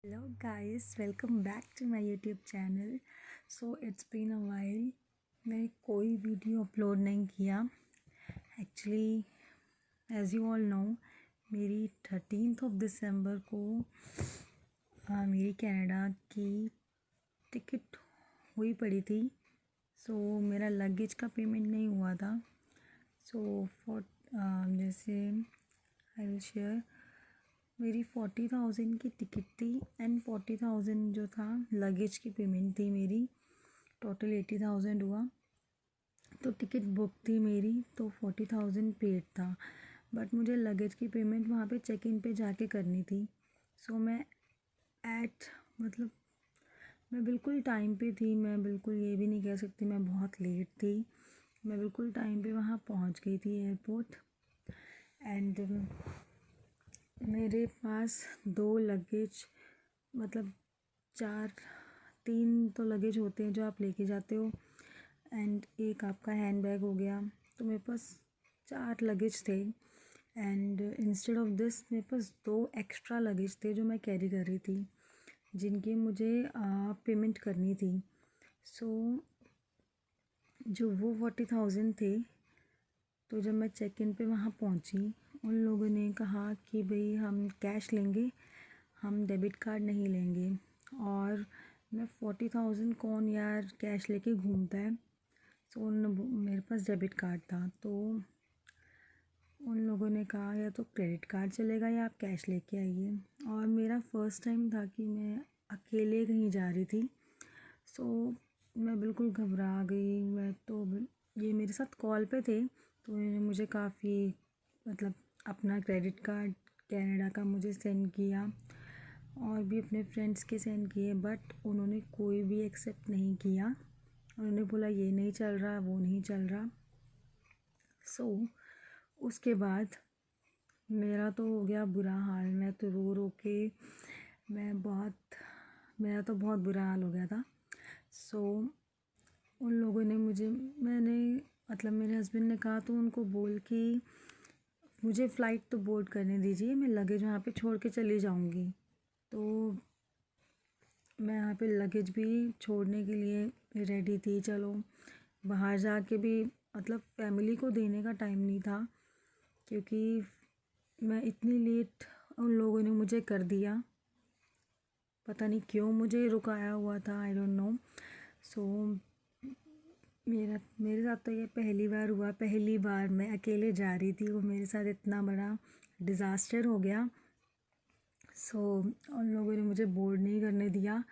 Hello guys, welcome back to my YouTube channel. So it's been a while. मैंने कोई video upload नहीं किया. Actually, as you all know, मेरी 13th of December को मेरी Canada की टिकट हुई पड़ी थी. So मेरा लगेज का पेमेंट नहीं हुआ था. So for जैसे आई विल शेयर, मेरी 40,000 की टिकट थी एंड 40,000 जो था लगेज की पेमेंट थी. मेरी टोटल 80,000 हुआ. तो टिकट बुक थी मेरी, तो 40,000 पेड था. बट मुझे लगेज की पेमेंट वहाँ पे चेक इन पे जाके करनी थी. सो मैं मतलब मैं बिल्कुल टाइम पे थी. मैं बिल्कुल ये भी नहीं कह सकती मैं बहुत लेट थी. मैं बिल्कुल टाइम पे वहाँ पहुँच गई थी एयरपोर्ट. एंड मेरे पास 2 लगेज, मतलब 3 तो लगेज होते हैं जो आप लेके जाते हो एंड एक आपका हैंड बैग हो गया. तो मेरे पास 4 लगेज थे एंड इंस्टेड ऑफ दिस मेरे पास 2 एक्स्ट्रा लगेज थे जो मैं कैरी कर रही थी, जिनकी मुझे पेमेंट करनी थी. सो जो वो 40,000 थे, तो जब मैं चेक इन पे वहाँ पहुँची, उन लोगों ने कहा कि भाई हम कैश लेंगे, हम डेबिट कार्ड नहीं लेंगे. और मैं 40,000 कौन यार कैश लेके घूमता है. सो मेरे पास डेबिट कार्ड था. तो उन लोगों ने कहा या तो क्रेडिट कार्ड चलेगा या आप कैश लेके आइए. और मेरा फर्स्ट टाइम था कि मैं अकेले कहीं जा रही थी. सो मैं बिल्कुल घबरा गई. मैं तो ये मेरे साथ कॉल पे थे, तो उन्होंने मुझे काफ़ी मतलब अपना क्रेडिट कार्ड कनाडा का मुझे सेंड किया और भी अपने फ्रेंड्स के सेंड किए. बट उन्होंने कोई भी एक्सेप्ट नहीं किया. उन्होंने बोला ये नहीं चल रहा, वो नहीं चल रहा. सो उसके बाद मेरा तो हो गया बुरा हाल. मैं तो रो रो के मेरा तो बहुत बुरा हाल हो गया था. सो उन लोगों ने मेरे हस्बैंड ने कहा तो उनको बोल कि मुझे फ़्लाइट तो बोर्ड करने दीजिए, मैं लगेज वहाँ पे छोड़ के चली जाऊँगी. तो मैं यहाँ पे लगेज भी छोड़ने के लिए रेडी थी. चलो बाहर जाके भी मतलब फैमिली को देने का टाइम नहीं था, क्योंकि मैं इतनी लेट उन लोगों ने मुझे कर दिया. पता नहीं क्यों मुझे रुकाया हुआ था, आई डोंट नो. सो मेरे साथ तो ये पहली बार हुआ. पहली बार मैं अकेले जा रही थी, वो मेरे साथ इतना बड़ा डिज़ास्टर हो गया. सो उन लोगों ने मुझे बोर्ड नहीं करने दिया.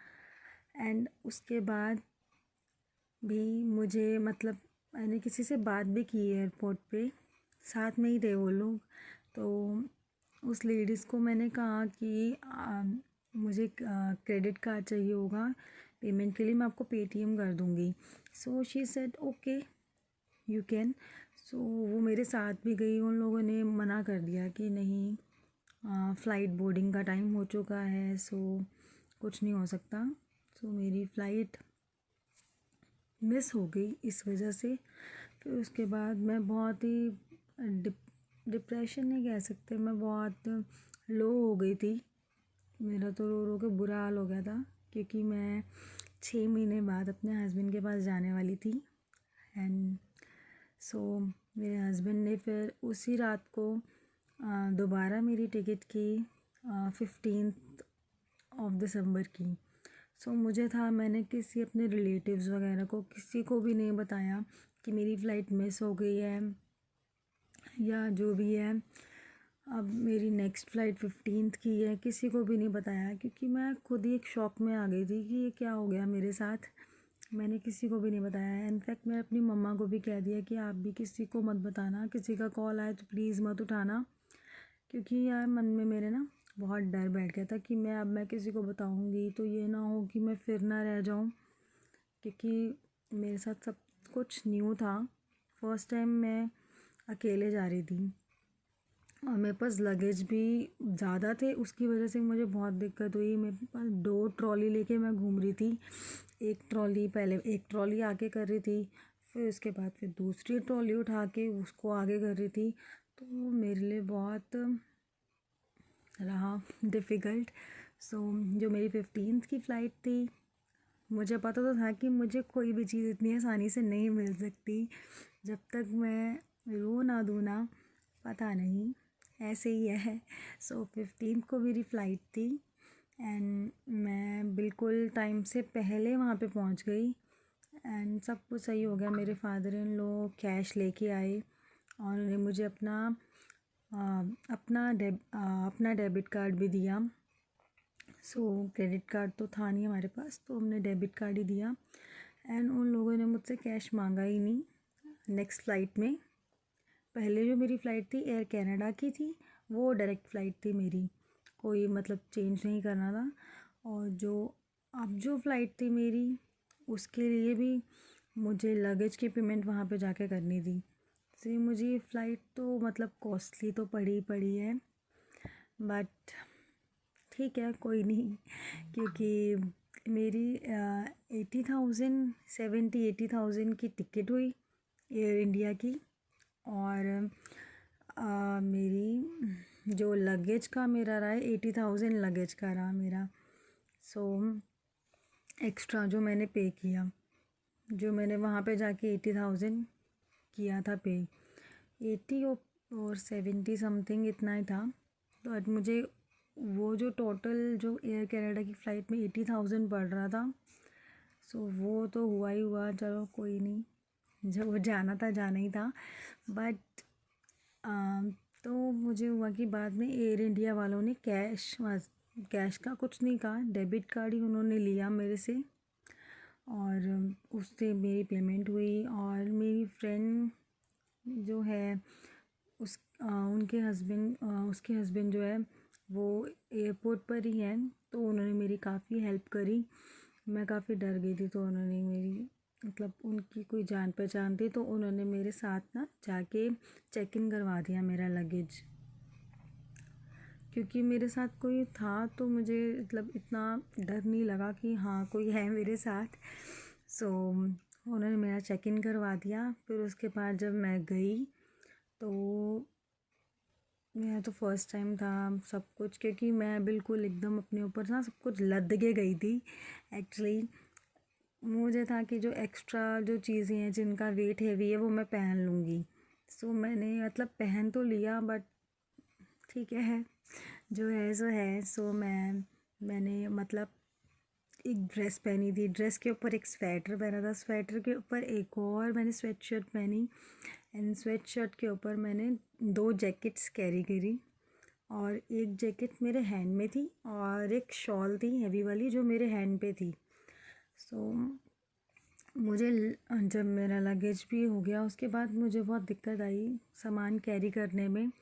एंड उसके बाद भी मुझे मतलब मैंने किसी से बात भी की एयरपोर्ट पे, साथ में ही थे वो लोग. तो उस लेडीज़ को मैंने कहा कि मुझे क्रेडिट कार्ड चाहिए होगा पेमेंट के लिए, मैं आपको पेटीएम कर दूँगी. So she said okay you can. So वो मेरे साथ भी गई. उन लोगों ने मना कर दिया कि नहीं, फ़्लाइट बोर्डिंग का टाइम हो चुका है, सो कुछ नहीं हो सकता. सो मेरी फ़्लाइट मिस हो गई इस वजह से. फिर उसके बाद मैं बहुत ही डिप्रेशन नहीं कह सकते, मैं बहुत लो हो गई थी. मेरा तो रो रो के बुरा हाल हो गया था, क्योंकि मैं 6 महीने बाद अपने हस्बैंड के पास जाने वाली थी. एंड सो मेरे हस्बैंड ने फिर उसी रात को दोबारा मेरी टिकट की 15th ऑफ दिसंबर की. सो मुझे था, मैंने किसी अपने रिलेटिव्स वगैरह को किसी को भी नहीं बताया कि मेरी फ़्लाइट मिस हो गई है या जो भी है. अब मेरी नेक्स्ट फ़्लाइट 15th की है, किसी को भी नहीं बताया, क्योंकि मैं खुद ही एक शॉक में आ गई थी कि ये क्या हो गया मेरे साथ. मैंने किसी को भी नहीं बताया. इनफैक्ट मैं अपनी मम्मा को भी कह दिया कि आप भी किसी को मत बताना, किसी का कॉल आए तो प्लीज़ मत उठाना. क्योंकि यार मन में मेरे ना बहुत डर बैठ गया था कि मैं किसी को बताऊंगी तो ये ना हो कि मैं फिर ना रह जाऊं, क्योंकि मेरे साथ सब कुछ न्यू था. फर्स्ट टाइम मैं अकेले जा रही थी और मेरे पास लगेज भी ज़्यादा थे. उसकी वजह से मुझे बहुत दिक्कत हुई. मेरे पास 2 ट्रॉली लेके मैं घूम रही थी. पहले एक ट्रॉली आगे कर रही थी, फिर उसके बाद फिर दूसरी ट्रॉली उठा के उसको आगे कर रही थी. तो मेरे लिए बहुत रहा डिफ़िकल्ट. सो जो मेरी 15th की फ़्लाइट थी, मुझे पता तो था कि मुझे कोई भी चीज़ इतनी आसानी से नहीं मिल सकती जब तक मैं रो ना दूँ ना, पता नहीं ऐसे ही है। सो 15th को मेरी फ़्लाइट थी एंड मैं बिल्कुल टाइम से पहले वहाँ पे पहुँच गई एंड सब कुछ सही हो गया। मेरे फादर इन लॉ कैश लेके आए और उन्होंने मुझे अपना डेबिट कार्ड भी दिया। सो क्रेडिट कार्ड तो था नहीं हमारे पास, तो हमने डेबिट कार्ड ही दिया एंड उन लोगों ने मुझसे कैश मांगा ही नहीं नेक्स्ट फ़्लाइट में। पहले जो मेरी फ़्लाइट थी एयर कनाडा की थी, वो डायरेक्ट फ़्लाइट थी मेरी, कोई मतलब चेंज नहीं करना था। और जो फ़्लाइट थी मेरी, उसके लिए भी मुझे लगेज की पेमेंट वहाँ पे जाके करनी थी। से मुझे ये फ़्लाइट तो मतलब कॉस्टली तो पड़ी है, बट ठीक है कोई नहीं, क्योंकि मेरी 80,000 की टिकट हुई एयर इंडिया की और मेरी जो लगेज का मेरा रहा है 80,000 लगेज का रहा मेरा। सो एक्स्ट्रा जो मैंने पे किया, जो मैंने वहाँ पे जाके 80,000 किया था पे, 80 और 70 समथिंग इतना ही था। तो आज मुझे वो जो टोटल जो एयर कनाडा की फ़्लाइट में 80,000 पड़ रहा था, सो वो तो हुआ ही हुआ, चलो कोई नहीं, जब वो जाना था जाना ही था। बट तो मुझे हुआ कि बाद में एयर इंडिया वालों ने कैश का कुछ नहीं कहा, डेबिट कार्ड ही उन्होंने लिया मेरे से और उससे मेरी पेमेंट हुई। और मेरी फ्रेंड जो है उसके हस्बैंड जो है वो एयरपोर्ट पर ही हैं, तो उन्होंने मेरी काफ़ी हेल्प करी। मैं काफ़ी डर गई थी, तो उन्होंने मेरी मतलब उनकी कोई जान पहचान थी, तो उन्होंने मेरे साथ ना जाके चेक इन करवा दिया मेरा लगेज। क्योंकि मेरे साथ कोई था तो मुझे मतलब इतना डर नहीं लगा कि हाँ कोई है मेरे साथ। सो उन्होंने मेरा चेक इन करवा दिया। फिर उसके बाद जब मैं गई तो मेरा तो फर्स्ट टाइम था सब कुछ, क्योंकि मैं बिल्कुल एकदम अपने ऊपर ना सब कुछ लद के गई थी। एक्चुअली मुझे था कि जो एक्स्ट्रा जो चीज़ें हैं जिनका वेट हैवी है वो मैं पहन लूँगी। सो मैंने मतलब पहन तो लिया, बट ठीक है जो है सो है। सो मैंने मतलब एक ड्रेस पहनी थी, ड्रेस के ऊपर एक स्वेटर पहना था, स्वेटर के ऊपर एक और मैंने स्वेट शर्ट पहनी एंड स्वेट शर्ट के ऊपर मैंने 2 जैकेट्स कैरी करी और एक जैकेट मेरे हैंड में थी और एक शॉल थी हैवी वाली जो मेरे हैंड पे थी। सो मुझे जब मेरा लगेज भी हो गया उसके बाद मुझे बहुत दिक्कत आई सामान कैरी करने में।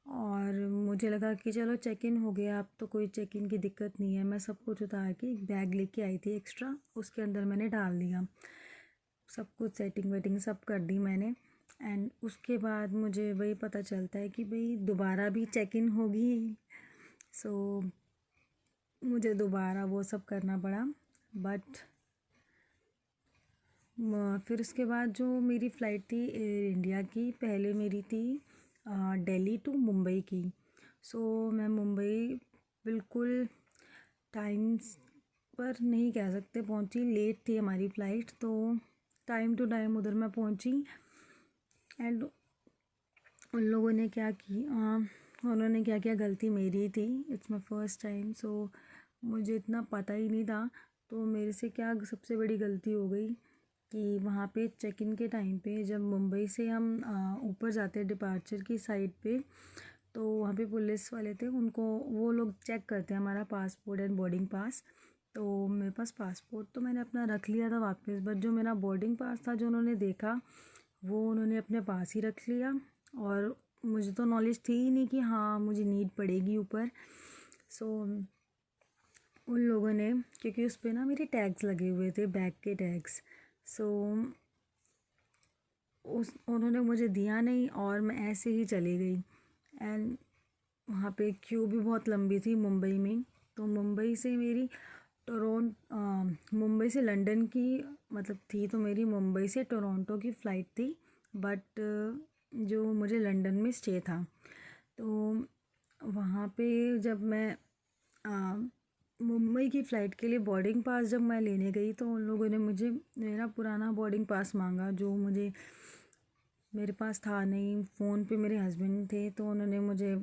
और मुझे लगा कि चलो चेक इन हो गया, अब तो कोई चेक इन की दिक्कत नहीं है। मैं सब कुछ उतार के एक बैग लेके आई थी एक्स्ट्रा, उसके अंदर मैंने डाल दिया, सब कुछ सेटिंग वेटिंग सब कर दी मैंने। एंड उसके बाद मुझे वही पता चलता है कि भाई दोबारा भी चेक इन होगी। सो मुझे दोबारा वो सब करना पड़ा। बट फिर उसके बाद जो मेरी फ़्लाइट थी एयर इंडिया की, पहले मेरी थी दिल्ली टू मुंबई की। सो मैं मुंबई बिल्कुल टाइम पर नहीं कह सकते पहुंची, लेट थी हमारी फ़्लाइट, तो टाइम टू टाइम उधर मैं पहुंची। एंड उन लोगों ने क्या किया, उन्होंने क्या किया, गलती मेरी थी, इट्स माई फर्स्ट टाइम। सो मुझे इतना पता ही नहीं था, तो मेरे से क्या सबसे बड़ी गलती हो गई कि वहाँ पे चेक इन के टाइम पे जब मुंबई से हम ऊपर जाते हैं डिपार्चर की साइड पे, तो वहाँ पे पुलिस वाले थे, उनको वो लोग चेक करते हैं हमारा पासपोर्ट एंड बोर्डिंग पास। तो मेरे पास पासपोर्ट तो मैंने अपना रख लिया था वापस, बट जो मेरा बोर्डिंग पास था जो उन्होंने देखा वो उन्होंने अपने पास ही रख लिया। और मुझे तो नॉलेज थी ही नहीं कि हाँ मुझे नीड पड़ेगी ऊपर। सो उन लोगों ने, क्योंकि उस पर ना मेरे टैग्स लगे हुए थे, बैग के टैग्स, सो उन्होंने मुझे दिया नहीं और मैं ऐसे ही चली गई। एंड वहाँ पे क्यू भी बहुत लंबी थी मुंबई में। तो मुंबई से लंदन की मतलब थी, तो मेरी मुंबई से टोरंटो की फ़्लाइट थी, बट जो मुझे लंदन में स्टे था। तो वहाँ पे जब मैं मुंबई की फ़्लाइट के लिए बोर्डिंग पास जब मैं लेने गई तो उन लोगों ने मुझे मेरा पुराना बोर्डिंग पास मांगा, जो मुझे मेरे पास था नहीं। फ़ोन पे मेरे हस्बैंड थे तो उन्होंने मुझे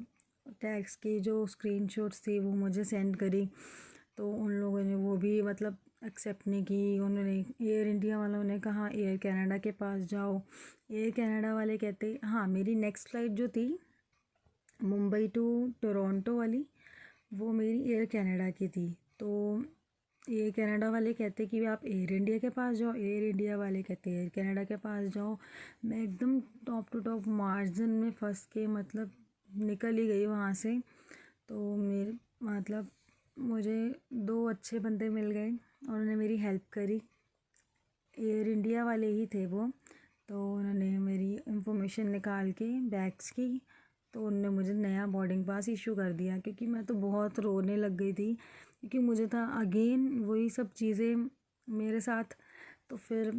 टैक्स की जो स्क्रीनशॉट्स थी वो मुझे सेंड करी। तो उन लोगों ने वो भी मतलब एक्सेप्ट नहीं की। उन्होंने एयर इंडिया वालों ने कहा एयर कनाडा के पास जाओ। एयर कनाडा वाले कहते हाँ, मेरी नेक्स्ट फ़्लाइट जो थी मुंबई टू टोरंटो वाली, वो मेरी एयर कनाडा की थी। तो एयर कनाडा वाले कहते कि आप एयर इंडिया के पास जाओ, एयर इंडिया वाले कहते एयर कनाडा के पास जाओ। मैं एकदम टॉप टू टॉप मार्जिन में फंस के मतलब निकल ही गई वहाँ से। तो मेरे मतलब मुझे दो अच्छे बंदे मिल गए, उन्होंने मेरी हेल्प करी। एयर इंडिया वाले ही थे वो। तो उन्होंने मेरी इंफॉर्मेशन निकाल के बैग्स की, तो उनने मुझे नया बोर्डिंग पास इशू कर दिया। क्योंकि मैं तो बहुत रोने लग गई थी, क्योंकि मुझे था अगेन वही सब चीज़ें मेरे साथ। तो फिर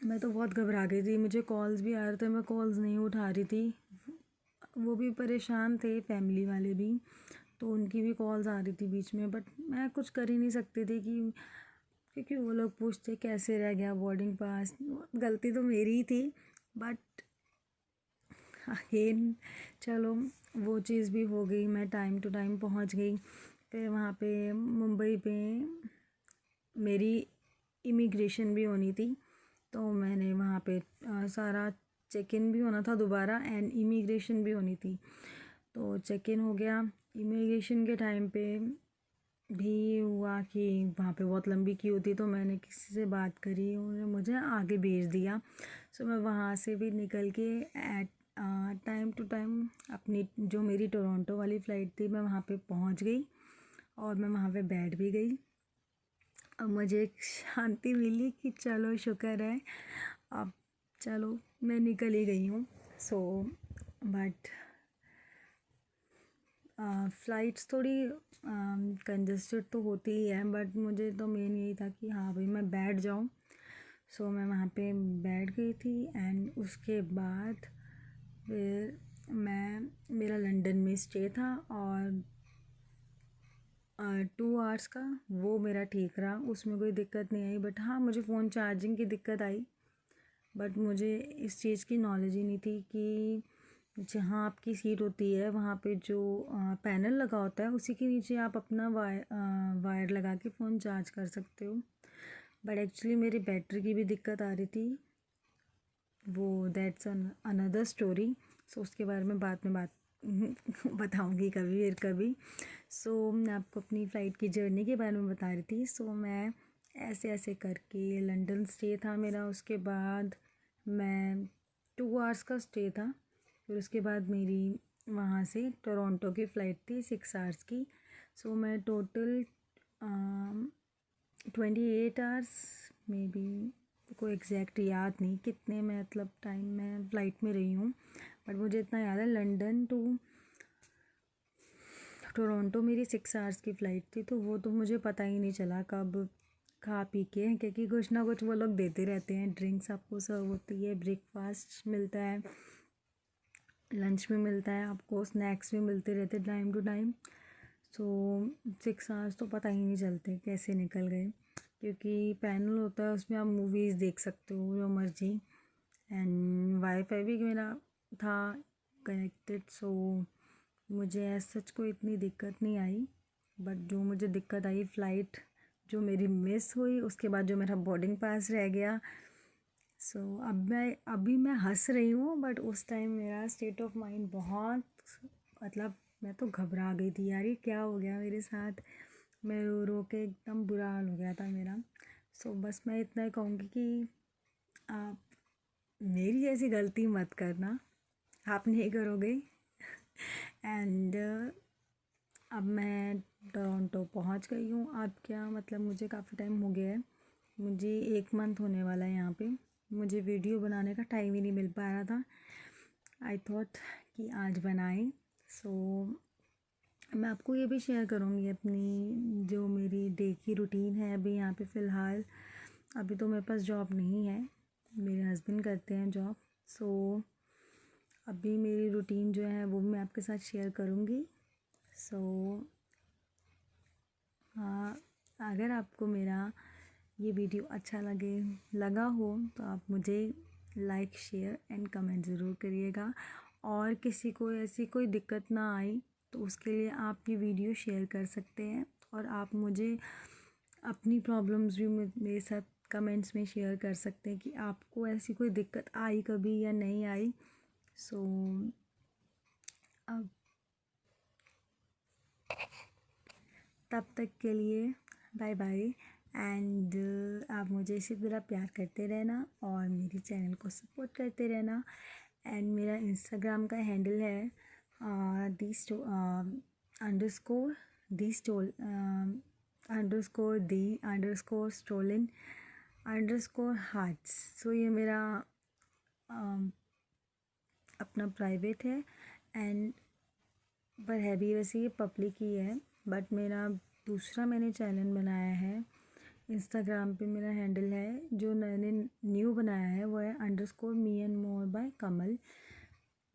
मैं तो बहुत घबरा गई थी, मुझे कॉल्स भी आ रहे थे, मैं कॉल्स नहीं उठा रही थी। वो भी परेशान थे, फैमिली वाले भी, तो उनकी भी कॉल्स आ रही थी बीच में। बट मैं कुछ कर ही नहीं सकती थी क्योंकि वो लोग पूछते कैसे रह गया बोर्डिंग पास। गलती तो मेरी ही थी, बट अगेन चलो वो चीज़ भी हो गई, मैं टाइम टू टाइम पहुंच गई। फिर वहाँ पे मुंबई पे मेरी इमिग्रेशन भी होनी थी, तो मैंने वहाँ पे सारा चेक इन भी होना था दोबारा एंड इमिग्रेशन भी होनी थी। तो चेक इन हो गया। इमिग्रेशन के टाइम पे भी हुआ कि वहाँ पे बहुत लंबी क्यू थी, तो मैंने किसी से बात करी, उन्होंने मुझे आगे भेज दिया। सो मैं वहाँ से भी निकल के एट टाइम टू टाइम अपनी जो मेरी टोरंटो वाली फ़्लाइट थी मैं वहाँ पे पहुँच गई और मैं वहाँ पे बैठ भी गई। अब मुझे एक शांति मिली कि चलो शुक्र है, अब चलो मैं निकल ही गई हूँ। सो बट फ़्लाइट्स थोड़ी कंजस्टेड तो होती ही है, बट मुझे तो मेन यही था कि हाँ भाई मैं बैठ जाऊँ। सो मैं वहाँ पे बैठ गई थी एंड उसके बाद फिर मेरा लंदन में स्टे था और 2 आवर्स का वो मेरा ठीक रहा, उसमें कोई दिक्कत नहीं आई। बट हाँ, मुझे फ़ोन चार्जिंग की दिक्कत आई। बट मुझे इस चीज़ की नॉलेज ही नहीं थी कि जहाँ आपकी सीट होती है वहाँ पे जो पैनल लगा होता है उसी के नीचे आप अपना वायर लगा के फ़ोन चार्ज कर सकते हो। बट एक्चुअली मेरी बैटरी की भी दिक्कत आ रही थी, वो दैट्स अनदर स्टोरी। सो उसके बारे में बाद में बात बताऊंगी कभी फिर कभी। सो मैं आपको अपनी फ़्लाइट की जर्नी के बारे में बता रही थी। सो मैं ऐसे ऐसे करके लंदन स्टे था मेरा, उसके बाद मैं 2 आवर्स का स्टे था। फिर उसके बाद मेरी वहाँ से टोरंटो की फ़्लाइट थी 6 आवर्स की। सो मैं टोटल 28 आवर्स मे बी, कोई एग्जैक्ट याद नहीं कितने मतलब टाइम मैं फ़्लाइट में रही हूँ। बट मुझे इतना याद है लंदन टू टोरंटो मेरी 6 आवर्स की फ़्लाइट थी। तो वो तो मुझे पता ही नहीं चला कब खा पी के, क्योंकि कुछ ना कुछ वो लोग देते रहते हैं, ड्रिंक्स आपको सर्व होती है, ब्रेकफास्ट मिलता है, लंच में मिलता है, आपको स्नैक्स भी मिलते रहते time to time. So 6 hours तो पता ही नहीं चलते कैसे निकल गए, क्योंकि पैनल होता है उसमें आप मूवीज़ देख सकते हो जो मर्जी। एंड वाईफाई भी मेरा था कनेक्टेड, सो मुझे ऐसा सच कोई इतनी दिक्कत नहीं आई। बट जो मुझे दिक्कत आई फ़्लाइट जो मेरी मिस हुई, उसके बाद जो मेरा बोर्डिंग पास रह गया। सो अभी मैं हंस रही हूँ, बट उस टाइम मेरा स्टेट ऑफ माइंड बहुत मतलब मैं तो घबरा गई थी यार, ये क्या हो गया मेरे साथ। मैं रो रो के एकदम बुरा हाल हो गया था मेरा। सो बस मैं इतना ही कहूँगी कि आप मेरी जैसी गलती मत करना, आप नहीं करोगे। एंड अब मैं टोरंटो पहुंच गई हूँ। अब क्या मतलब मुझे काफ़ी टाइम हो गया है, मुझे 1 मंथ होने वाला है यहाँ पे। मुझे वीडियो बनाने का टाइम ही नहीं मिल पा रहा था। आई थॉट कि आज बनाएं। सो मैं आपको ये भी शेयर करूँगी अपनी जो मेरी डे की रूटीन है अभी यहाँ पे फ़िलहाल। अभी तो मेरे पास जॉब नहीं है, मेरे हस्बैंड करते हैं जॉब। सो अभी मेरी रूटीन जो है वो मैं आपके साथ शेयर करूँगी। सो अगर आपको मेरा ये वीडियो अच्छा लगा हो तो आप मुझे लाइक शेयर एंड कमेंट ज़रूर करिएगा। और किसी को ऐसी कोई दिक्कत ना आई तो उसके लिए आप ये वीडियो शेयर कर सकते हैं। और आप मुझे अपनी प्रॉब्लम्स भी मेरे साथ कमेंट्स में शेयर कर सकते हैं कि आपको ऐसी कोई दिक्कत आई कभी या नहीं आई। सो अब तब तक के लिए बाय बाय। एंड आप मुझे इसी तरह प्यार करते रहना और मेरे चैनल को सपोर्ट करते रहना। एंड मेरा इंस्टाग्राम का हैंडल है _the_stolen_hearts। सो ये मेरा अपना प्राइवेट है एंड पर है भी वैसे ये पब्लिक ही है। बट मेरा दूसरा मैंने चैनल बनाया है इंस्टाग्राम पे, मेरा हैंडल है जो मैंने न्यू बनाया है वो है _me&more_by_kamal।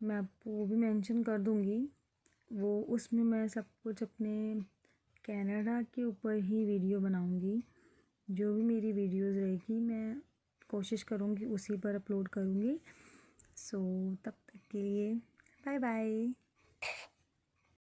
मैं आपको वो भी मेंशन कर दूँगी। वो उसमें मैं सब कुछ अपने कनाडा के ऊपर ही वीडियो बनाऊँगी। जो भी मेरी वीडियोज़ रहेगी मैं कोशिश करूँगी उसी पर अपलोड करूँगी। सो तब तक के लिए बाय बाय।